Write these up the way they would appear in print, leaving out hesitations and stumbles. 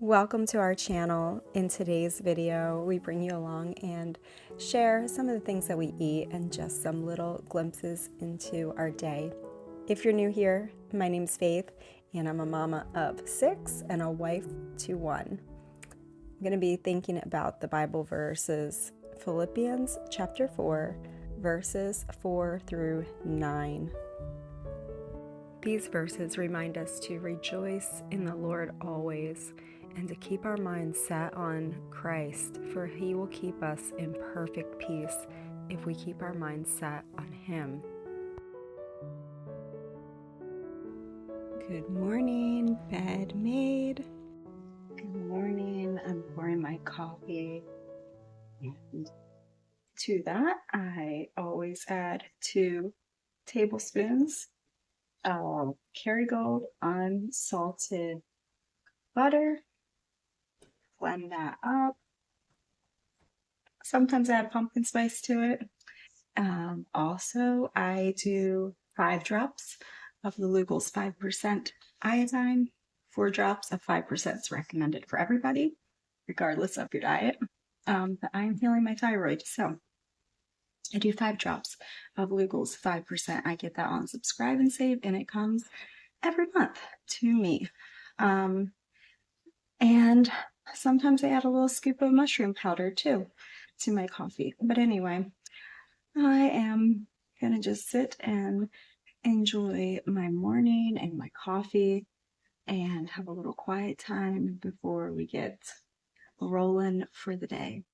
Welcome to our channel. In today's video, we bring you along and share some of the things that we eat and just some little glimpses into our day. If you're new here, my name's Faith and I'm a mama of 6 and a wife to 1. I'm going to be thinking about the Bible verses Philippians chapter 4, verses 4 through 9. These verses remind us to rejoice in the Lord always and to keep our minds set on Christ, for He will keep us in perfect peace if we keep our minds set on Him. Good morning, bed made. Good morning. I'm pouring my coffee. And to that, I always add 2 tablespoons of Kerrygold unsalted butter. Blend that up. Sometimes I add pumpkin spice to it. Also, I do 5 drops of the Lugol's 5% iodine. 4 drops of 5% is recommended for everybody, regardless of your diet. But I'm healing my thyroid, so I do 5 drops of Lugol's 5%. I get that on Subscribe and Save, and it comes every month to me. And sometimes I add a little scoop of mushroom powder too to my coffee. But anyway, I am gonna just sit and enjoy my morning and my coffee and have a little quiet time before we get rolling for the day.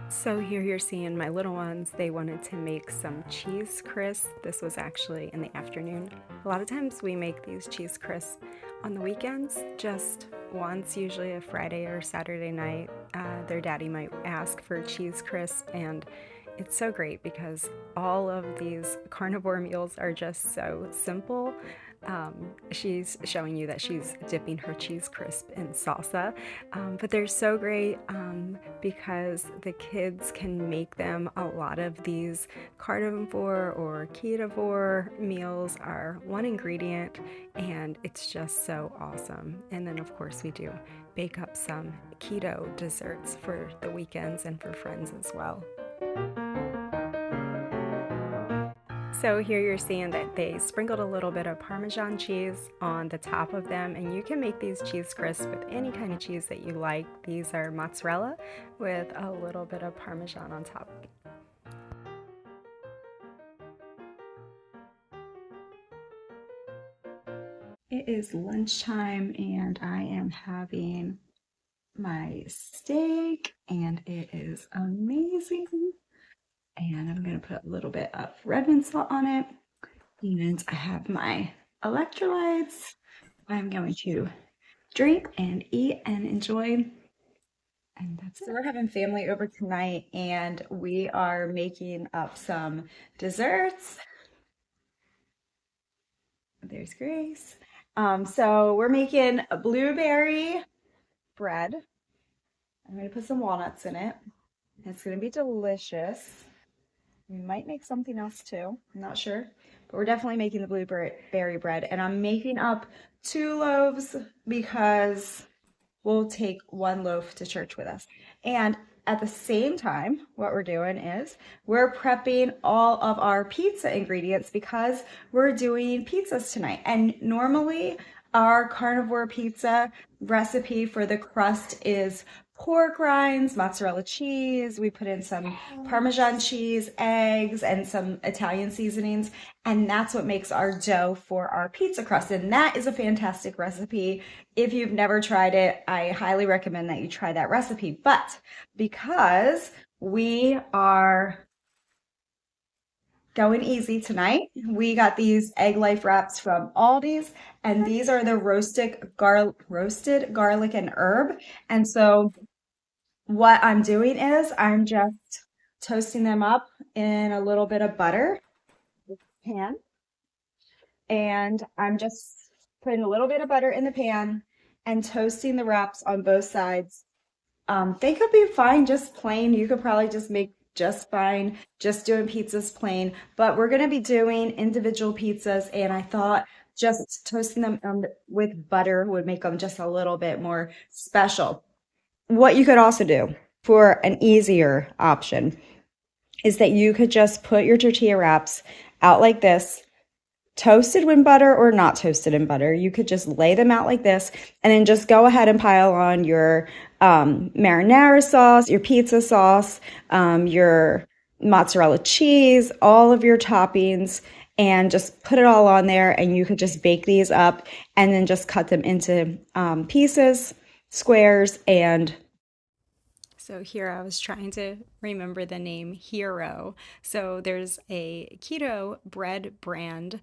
So here you're seeing my little ones. They wanted to make some cheese crisp. This was actually in the afternoon. A lot of times we make these cheese crisp on the weekends, just once, usually a Friday or Saturday night. Their daddy might ask for cheese crisp, and it's so great because all of these carnivore meals are just so simple. She's showing you that she's dipping her cheese crisp in salsa, but they're so great because the kids can make them. A lot of these carnivore or ketovore meals are one ingredient, and it's just so awesome. And then of course we do bake up some keto desserts for the weekends and for friends as well. So here you're seeing that they sprinkled a little bit of Parmesan cheese on the top of them, and you can make these cheese crisps with any kind of cheese that you like. These are mozzarella with a little bit of Parmesan on top. It is lunchtime and I am having my steak and it is amazing. And I'm going to put a little bit of red bean salt on it. And I have my electrolytes. I'm going to drink and eat and enjoy. And that's it. So we're having family over tonight and we are making up some desserts. There's Grace. So we're making a blueberry bread. I'm going to put some walnuts in it. It's going to be delicious. We might make something else too. I'm not sure. But we're definitely making the blueberry bread. And I'm making up 2 loaves because we'll take 1 loaf to church with us. And at the same time, what we're doing is we're prepping all of our pizza ingredients because we're doing pizzas tonight. And normally our carnivore pizza recipe for the crust is pork rinds, mozzarella cheese. We put in some Parmesan cheese, eggs, and some Italian seasonings. And that's what makes our dough for our pizza crust. And that is a fantastic recipe. If you've never tried it, I highly recommend that you try that recipe. But because we are going easy tonight, we got these egg life wraps from Aldi's, and these are the roasted garlic and herb. And so what I'm doing is I'm just toasting them up in a little bit of butter pan, and I'm just putting a little bit of butter in the pan and toasting the wraps on both sides They could be fine just plain. You could probably just make just fine, just doing pizzas plain. But we're gonna be doing individual pizzas, and I thought just toasting them with butter would make them just a little bit more special. What you could also do for an easier option is that you could just put your tortilla wraps out like this, toasted in butter or not toasted in butter. You could just lay them out like this and then just go ahead and pile on your marinara sauce, your pizza sauce, your mozzarella cheese, all of your toppings, and just put it all on there. And you could just bake these up and then just cut them into pieces, squares, and So here I was trying to remember the name Hero. So there's a keto bread brand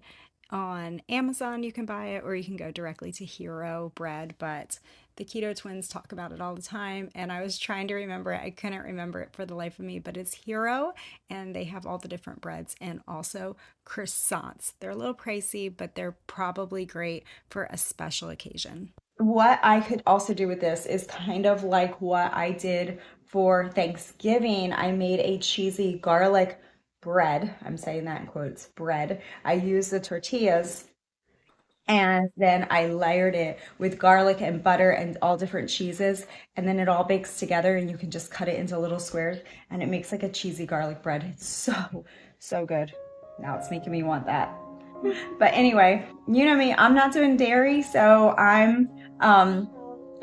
on Amazon. You can buy it, or you can go directly to Hero Bread. But the Keto twins talk about it all the time, and I was trying to remember it. I couldn't remember it for the life of me, but it's Hero, and they have all the different breads and also croissants. They're a little pricey, but they're probably great for a special occasion. what I could also do with this is kind of like what I did for Thanksgiving. I made a cheesy garlic bread. I'm saying that in quotes, bread. I used the tortillas and then I layered it with garlic and butter and all different cheeses. And then it all bakes together and you can just cut it into little squares and it makes like a cheesy garlic bread. It's so, so good. Now it's making me want that. But anyway, you know me, I'm not doing dairy, so I'm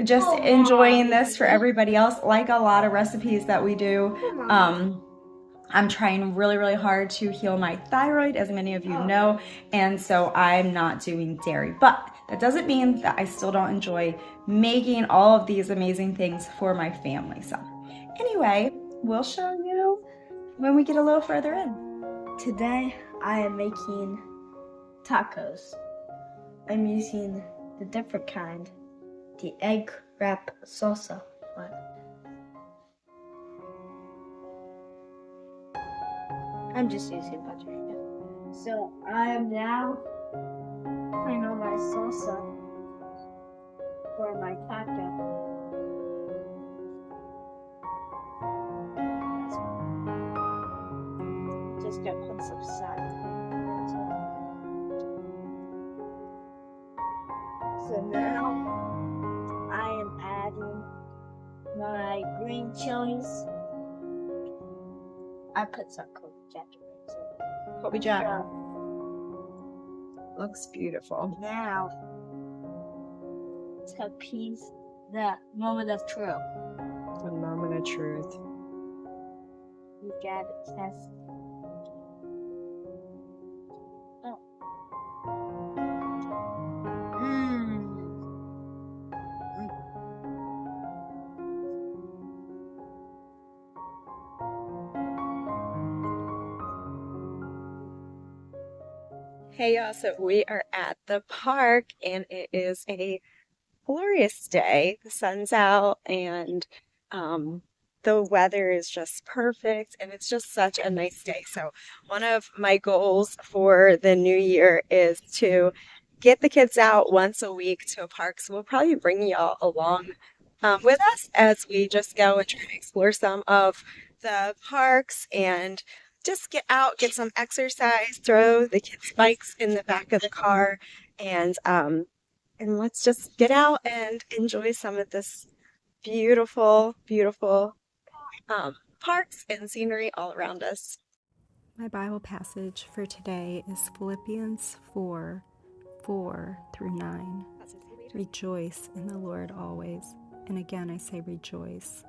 just enjoying this for everybody else. Like a lot of recipes that we do, I'm trying really, really hard to heal my thyroid, as many of you know, and so I'm not doing dairy. But that doesn't mean that I still don't enjoy making all of these amazing things for my family. So anyway, we'll show you when we get a little further in. Today I am making tacos. I'm using the different kind, the egg wrap salsa one. I'm just using butter. So I am now putting on my salsa for my taco. Just gonna put some salt. So now I am adding my green chilies. I put some Kobe Jack in it. Kobe Jack. Looks beautiful. Now to appease the moment of truth. The moment of truth. You gotta test. Oh. Hey y'all, so we are at the park and it is a glorious day. The sun's out and the weather is just perfect and it's just such a nice day. So one of my goals for the new year is to get the kids out once a week to a park. So we'll probably bring y'all along with us as we just go and try to explore some of the parks and just get out, get some exercise, throw the kids' bikes in the back of the car, and let's just get out and enjoy some of this beautiful, beautiful parks and scenery all around us. My Bible passage for today is Philippians 4:4-9. Rejoice in the Lord always. And again I say rejoice.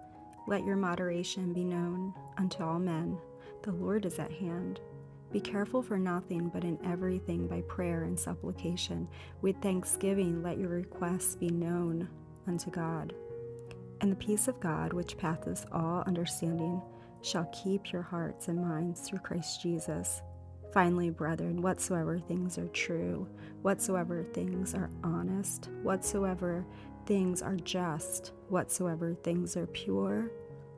Let your moderation be known unto all men. The Lord is at hand. Be careful for nothing, but in everything by prayer and supplication. With thanksgiving let your requests be known unto God. And the peace of God, which passeth all understanding, shall keep your hearts and minds through Christ Jesus. Finally, brethren, whatsoever things are true, whatsoever things are honest, whatsoever things are just, whatsoever things are pure,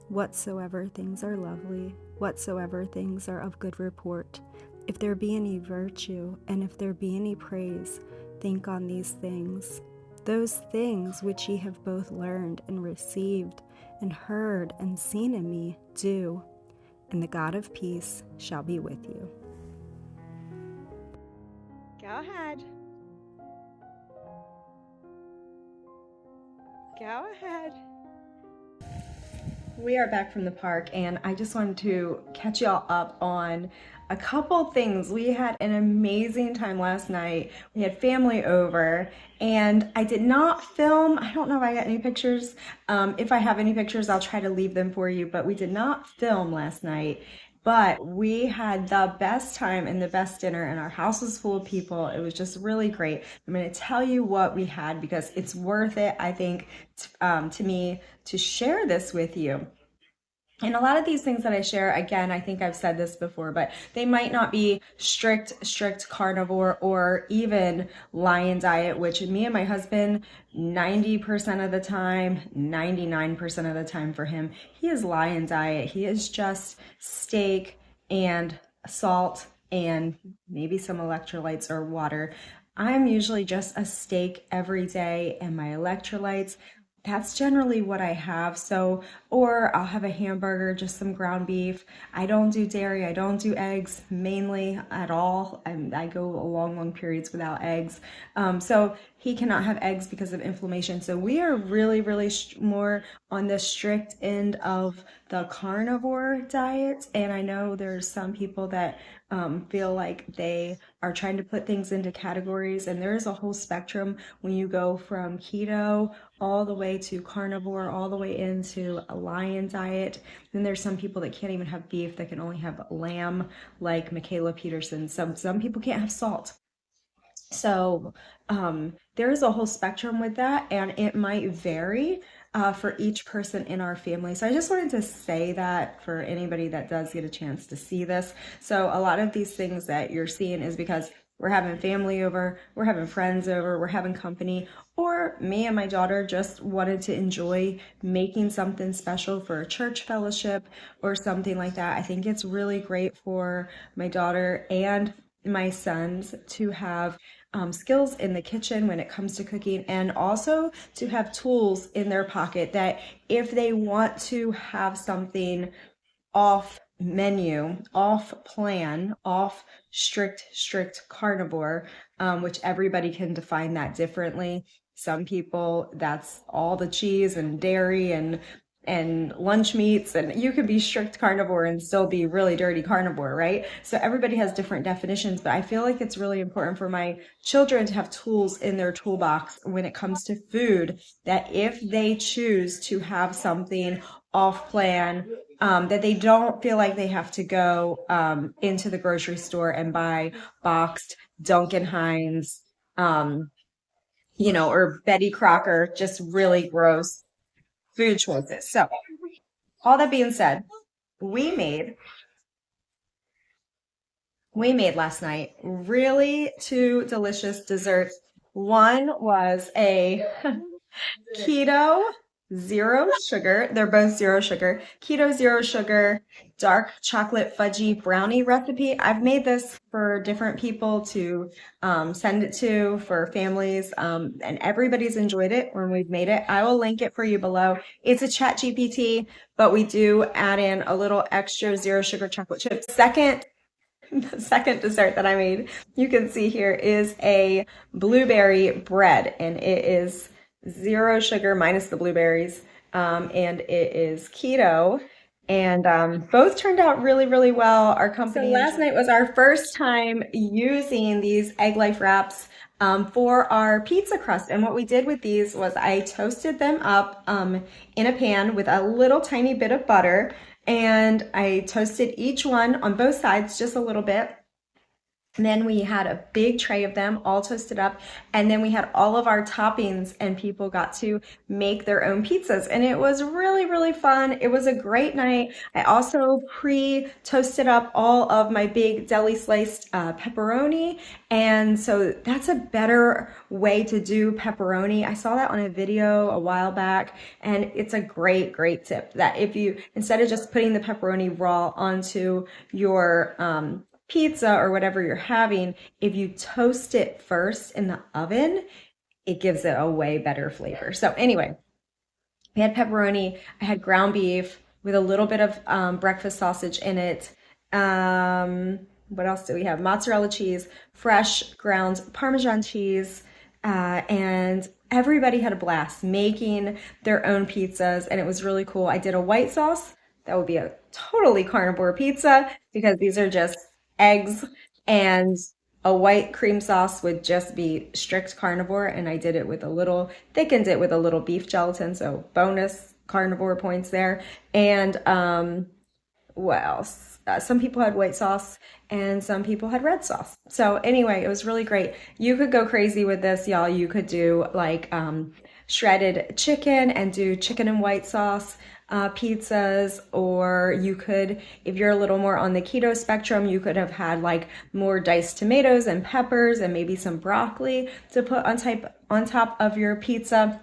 whatsoever things are lovely, whatsoever things are of good report, if there be any virtue, and if there be any praise, think on these things. Those things which ye have both learned and received and heard and seen in me, do, and the God of peace shall be with you. Go ahead. Go ahead. We are back from the park, and I just wanted to catch y'all up on a couple things. We had an amazing time last night. We had family over, and I did not film. I don't know if I got any pictures. If I have any pictures, I'll try to leave them for you, but we did not film last night. But we had the best time and the best dinner, and our house was full of people. It was just really great. I'm going to tell you what we had because it's worth it, I think, to me to share this with you. And a lot of these things that I share, again, I think I've said this before, but they might not be strict carnivore or even lion diet, which me and my husband, 90% of the time, 99% of the time for him, he is lion diet. He is just steak and salt and maybe some electrolytes or water. I'm usually just a steak every day and my electrolytes. That's generally what I have. So, or I'll have a hamburger, just some ground beef. I don't do dairy. I don't do eggs mainly at all. I go long periods without eggs. So he cannot have eggs because of inflammation. So we are really more on the strict end of the carnivore diet. And I know there's some people that feel like they are trying to put things into categories, and there is a whole spectrum when you go from keto all the way to carnivore, all the way into a lion diet. Then there's some people that can't even have beef, that can only have lamb, like Michaela Peterson. Some people can't have salt. So there is a whole spectrum with that, and it might vary for each person in our family. So I just wanted to say that for anybody that does get a chance to see this. So a lot of these things that you're seeing is because we're having family over, we're having friends over, we're having company, or me and my daughter just wanted to enjoy making something special for a church fellowship or something like that. I think it's really great for my daughter and my sons to have skills in the kitchen when it comes to cooking, and also to have tools in their pocket that if they want to have something off menu, off plan, off strict carnivore, which everybody can define that differently. Some people, that's all the cheese and dairy and lunch meats, and you could be strict carnivore and still be really dirty carnivore, right? So everybody has different definitions, but I feel like it's really important for my children to have tools in their toolbox when it comes to food, that if they choose to have something off plan, that they don't feel like they have to go into the grocery store and buy boxed Duncan Hines, or Betty Crocker, just really gross food choices. So all that being said, we made last night really two delicious desserts. One was a keto zero sugar. They're both zero sugar. Keto zero sugar dark chocolate fudgy brownie recipe. I've made this for different people to send it to, for families, and everybody's enjoyed it when we've made it. I will link it for you below. It's a chat GPT, but we do add in a little extra zero sugar chocolate chip. The second dessert that I made, you can see here, is a blueberry bread, and it is zero sugar minus the blueberries, and it is keto, and both turned out really well. Our company. So last night was our first time using these egg life wraps for our pizza crust, and what we did with these was I toasted them up in a pan with a little tiny bit of butter, and I toasted each one on both sides just a little bit. And then we had a big tray of them all toasted up, and then we had all of our toppings, and people got to make their own pizzas, and it was really fun. It was a great night. I also pre-toasted up all of my big deli sliced pepperoni, and so that's a better way to do pepperoni. I saw that on a video a while back, and it's a great tip, that if you, instead of just putting the pepperoni raw onto your pizza or whatever you're having, if you toast it first in the oven, it gives it a way better flavor. So anyway, We had pepperoni. I had ground beef with a little bit of breakfast sausage in it. What else do we have? Mozzarella cheese, fresh ground Parmesan cheese, and everybody had a blast making their own pizzas, and it was really cool. I did a white sauce. That would be a totally carnivore pizza because these are just eggs, and a white cream sauce would just be strict carnivore, and I did it with thickened it with a little beef gelatin, so bonus carnivore points there. And what else? Some people had white sauce and some people had red sauce. So anyway, it was really great. You could go crazy with this, y'all. You could do like shredded chicken and do chicken and white sauce pizzas, or you could, if you're a little more on the keto spectrum, you could have had like more diced tomatoes and peppers and maybe some broccoli to put on top of your pizza.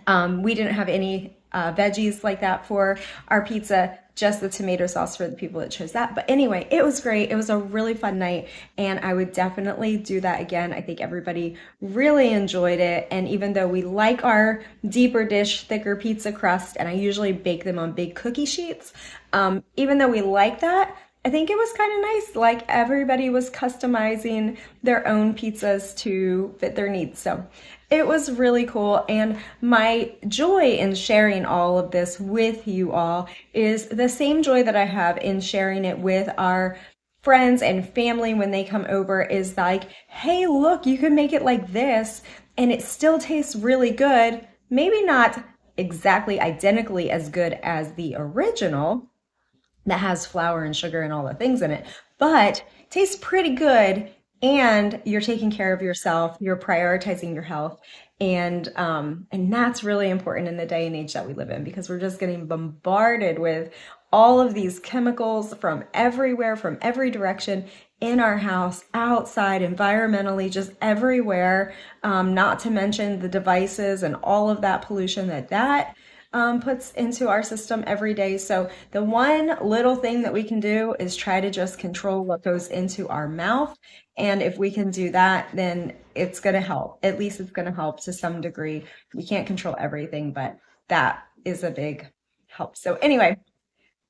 We didn't have any veggies like that for our pizza, just the tomato sauce for the people that chose that. But anyway, it was great. It was a really fun night, and I would definitely do that again. I think everybody really enjoyed it. And even though we like our deeper dish, thicker pizza crust, and I usually bake them on big cookie sheets, even though we like that, I think it was kind of nice. Like everybody was customizing their own pizzas to fit their needs. So it was really cool. And my joy in sharing all of this with you all is the same joy that I have in sharing it with our friends and family when they come over, is like, hey, look, you can make it like this and it still tastes really good. Maybe not exactly identically as good as the original that has flour and sugar and all the things in it, but tastes pretty good, and you're taking care of yourself, you're prioritizing your health, and that's really important in the day and age that we live in, because we're just getting bombarded with all of these chemicals from everywhere, from every direction, in our house, outside, environmentally, just everywhere, not to mention the devices and all of that pollution that puts into our system every day. So the one little thing that we can do is try to just control what goes into our mouth. And if we can do that, then it's going to help. At least it's going to help to some degree. We can't control everything, but that is a big help. So anyway,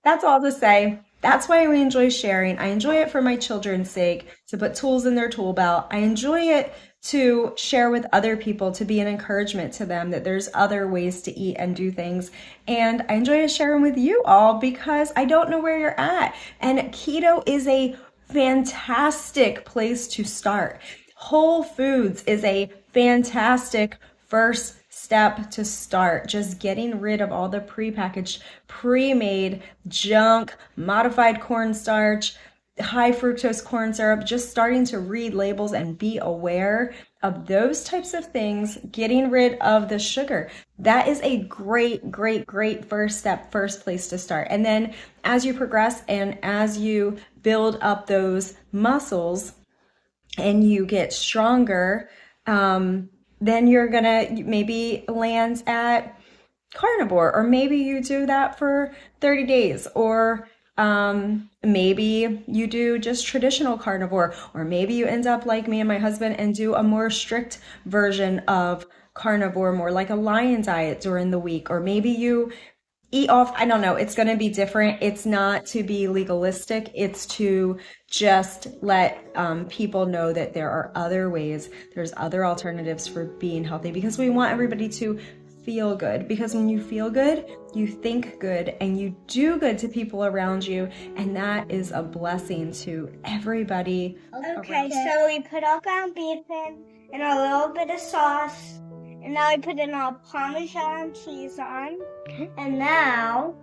that's all to say. That's why we enjoy sharing. I enjoy it for my children's sake, to put tools in their tool belt. I enjoy it to share with other people, to be an encouragement to them that there's other ways to eat and do things. And I enjoy sharing with you all because I don't know where you're at. And keto is a fantastic place to start. Whole foods is a fantastic first step to start. Just getting rid of all the prepackaged, pre-made junk, modified cornstarch, high fructose corn syrup, just starting to read labels and be aware of those types of things, getting rid of the sugar. That is a great, great, great first step, first place to start. And then as you progress and as you build up those muscles and you get stronger, then you're gonna maybe land at carnivore, or maybe you do that for 30 days, or maybe you do just traditional carnivore, or maybe you end up like me and my husband and do a more strict version of carnivore, more like a lion diet during the week, or maybe you eat off. I don't know. It's going to be different. It's not to be legalistic. It's to just let people know that there are other ways. There's other alternatives for being healthy, because we want everybody to feel good, because when you feel good, you think good and you do good to people around you, and that is a blessing to everybody. Okay, so we put our ground beef in and a little bit of sauce, and now we put in our Parmesan cheese on, and now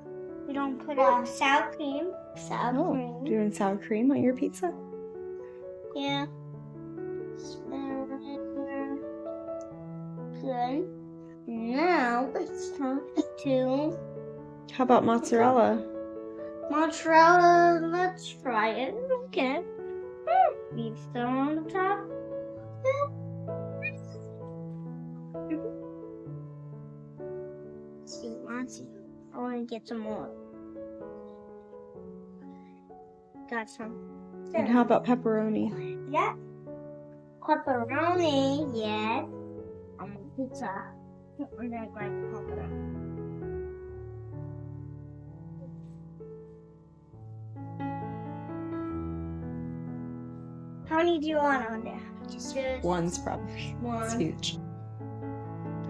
we don't put our sour cream. Doing sour cream on your pizza? Yeah. Good. Now it's time to... How about mozzarella? Mozzarella, let's try it. Okay. Beef still on the top. See, Monty, I want to get some more. Got some. And how about pepperoni? Yeah. Pepperoni, yes. On the pizza. We're gonna grab pepperoni. How many do you want on there? Just Just one's probably. It's one. huge.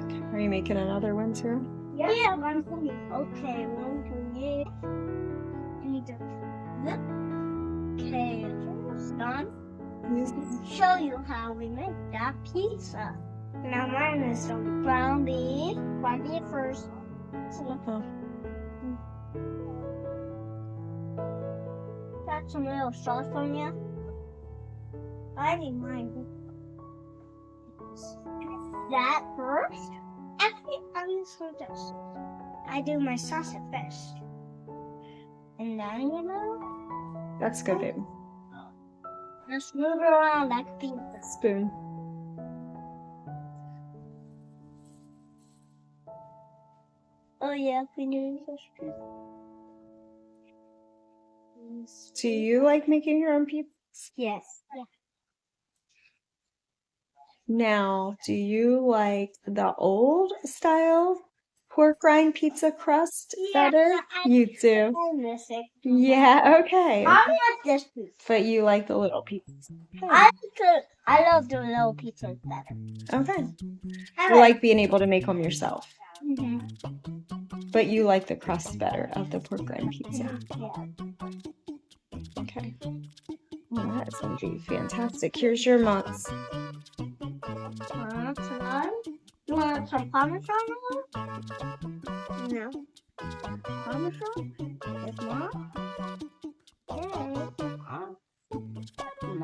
Okay. Are you making another one too? Yeah, one for me. Okay, one for me. I need to. Okay, it's done. Show you how we make that pizza. Now mine is some ground beef. Ground beef first. Uh-huh. Got some little sauce on you. I need mine. That first. Actually, I'm just going to. I do my sauce at first. And then, you know, That's good, babe. just move it around like a pizza. Spoon. Oh, yeah, we do this. Do you like making your own pizza? Yes. Yeah. Now, do you like the old style pork rind pizza crust better? You do? I miss it. Yeah, okay. I like this pizza. But you like the little pizzas. I love the little pizzas better. Okay. I You like being able to make them yourself. Mhm. But you like the crust better of the pork rind pizza. Yeah. Okay. Well, that is going to be fantastic. Here's your mozz. You want some Parmesan on it? No. Parmesan? There's more? Okay.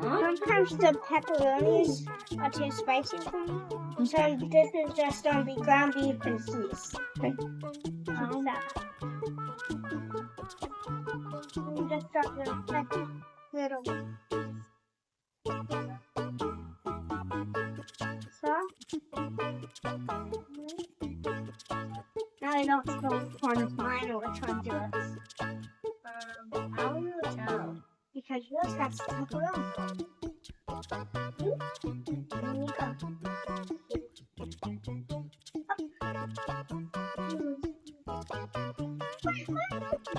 Sometimes the pepperonis are too spicy for me. So this is just going to be ground beef and cheese. Okay. And that. You just drop the little. So. Now I don't know which one is mine or which one's yours. I don't know. Because yours has pepperoni. There you go.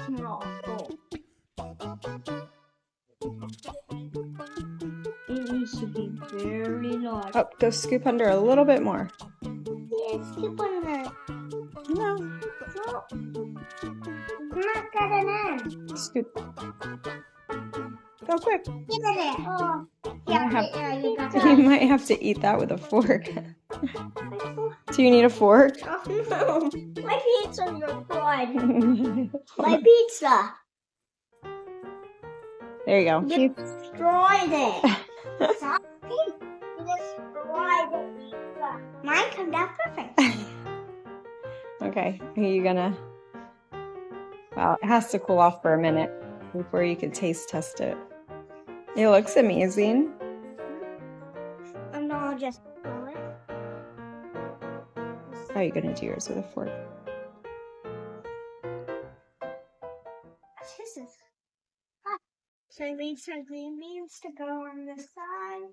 Small bowl. It needs to be very large. Oh, go scoop under a little bit more. Yeah, scoop on that. No. No. I'm not getting in. Scoop. Go quick. Get it there. Oh. You You got You that. might have to eat that with a fork. Do you need a fork? Oh no. My pizza is fried. My pizza. There you go. You destroyed it. Sorry. You destroyed the pizza. Mine turned out perfect. Okay. Are you gonna... Well, it has to cool off for a minute before you can taste test it. It looks amazing. And then I'll just go it. How are you gonna do yours with a fork? This is hot. So I need some green beans to go on this side.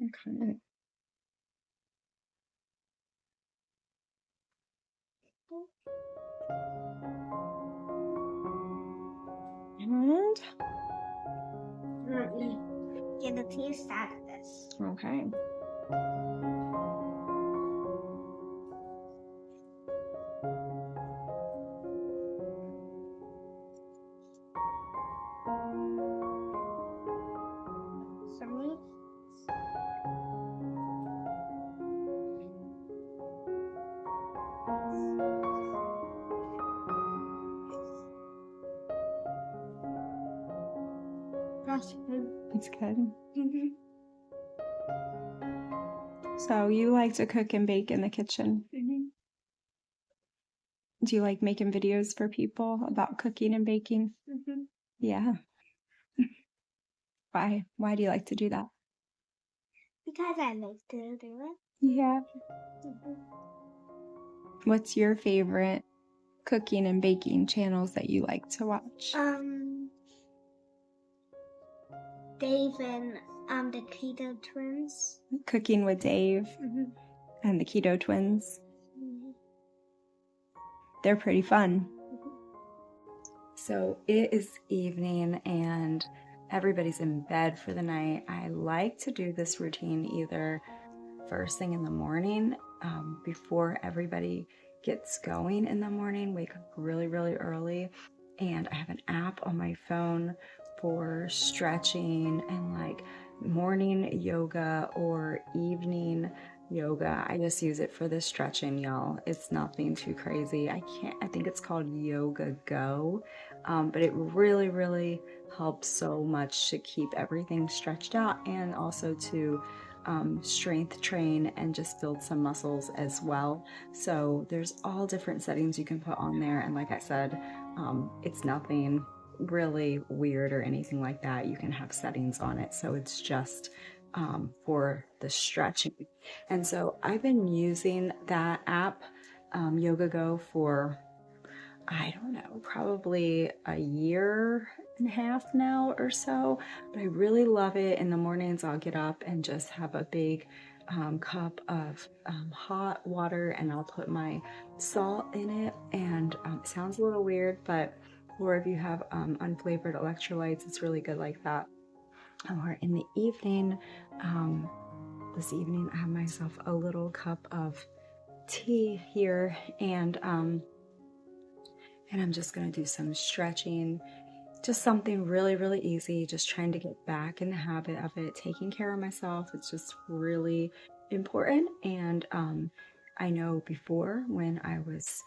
Okay. And Let me get a taste out of this. okay. Some meat. That's good. It's good. Mm-hmm. So you like to cook and bake in the kitchen? Mm-hmm. Do you like making videos for people about cooking and baking? Mm-hmm. Yeah. Why? Why do you like to do that? Because I like to do it. Yeah. Mm-hmm. What's your favorite cooking and baking channels that you like to watch? Dave and the Keto twins. Cooking with Dave Mm-hmm. and the Keto twins. Mm-hmm. They're pretty fun. So it is evening and everybody's in bed for the night. I like to do this routine either first thing in the morning, before everybody gets going in the morning, wake up really, really early. And I have an app on my phone for stretching and like morning yoga or evening yoga. I just use it for the stretching, y'all. It's nothing too crazy. I think it's called Yoga Go, but it really, really helps so much to keep everything stretched out and also to strength train and just build some muscles as well. So there's all different settings you can put on there. And like I said, it's nothing really weird or anything like that. You can have settings on it. So it's just for the stretching. And so I've been using that app, Yoga Go, for, I don't know, probably a year and a half now or so, but I really love it. In the mornings, I'll get up and just have a big cup of hot water, and I'll put my salt in it. And it sounds a little weird, but or if you have unflavored electrolytes, it's really good like that. Or in the evening, this evening I have myself a little cup of tea here, and I'm just going to do some stretching, just something really, really easy, just trying to get back in the habit of it, taking care of myself. It's just really important. And I know before, when I was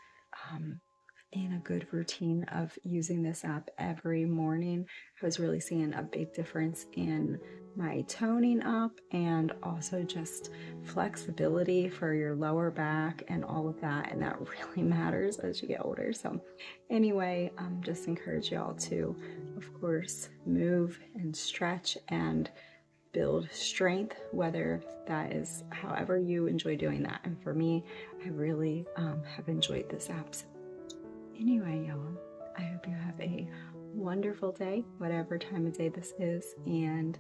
in a good routine of using this app every morning, I was really seeing a big difference in my toning up and also just flexibility for your lower back and all of that. And that really matters as you get older. So anyway, just encourage y'all to, of course, move and stretch and build strength, whether that is however you enjoy doing that. And for me, I really have enjoyed this app. So anyway, y'all, I hope you have a wonderful day, whatever time of day this is, and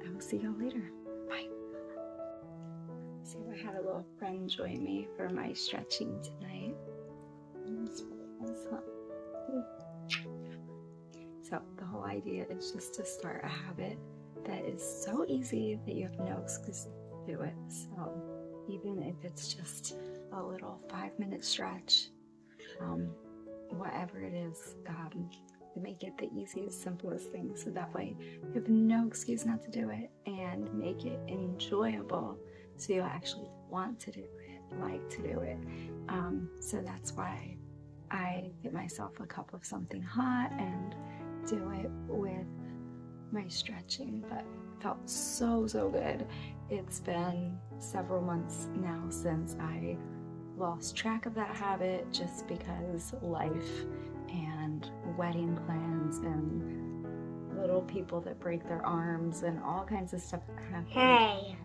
I will see y'all later. Bye. See if I had a little friend join me for my stretching tonight. So the whole idea is just to start a habit that is so easy that you have no excuse to do it. So even if it's just a little 5-minute stretch, whatever it is, to make it the easiest, simplest thing, so that way you have no excuse not to do it, and make it enjoyable so you'll actually want to do it, like to do it. So that's why I get myself a cup of something hot and do it with my stretching. But it felt so good. It's been several months now since I lost track of that habit, just because life and wedding plans and little people that break their arms and all kinds of stuff happen. Hey.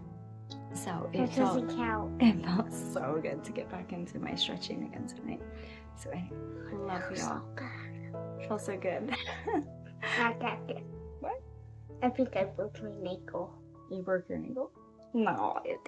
So That doesn't count. It felt so good to get back into my stretching again tonight. So anyway, love y'all. Feels so good. Not that good. What? I think I broke my ankle. You broke your ankle? No, it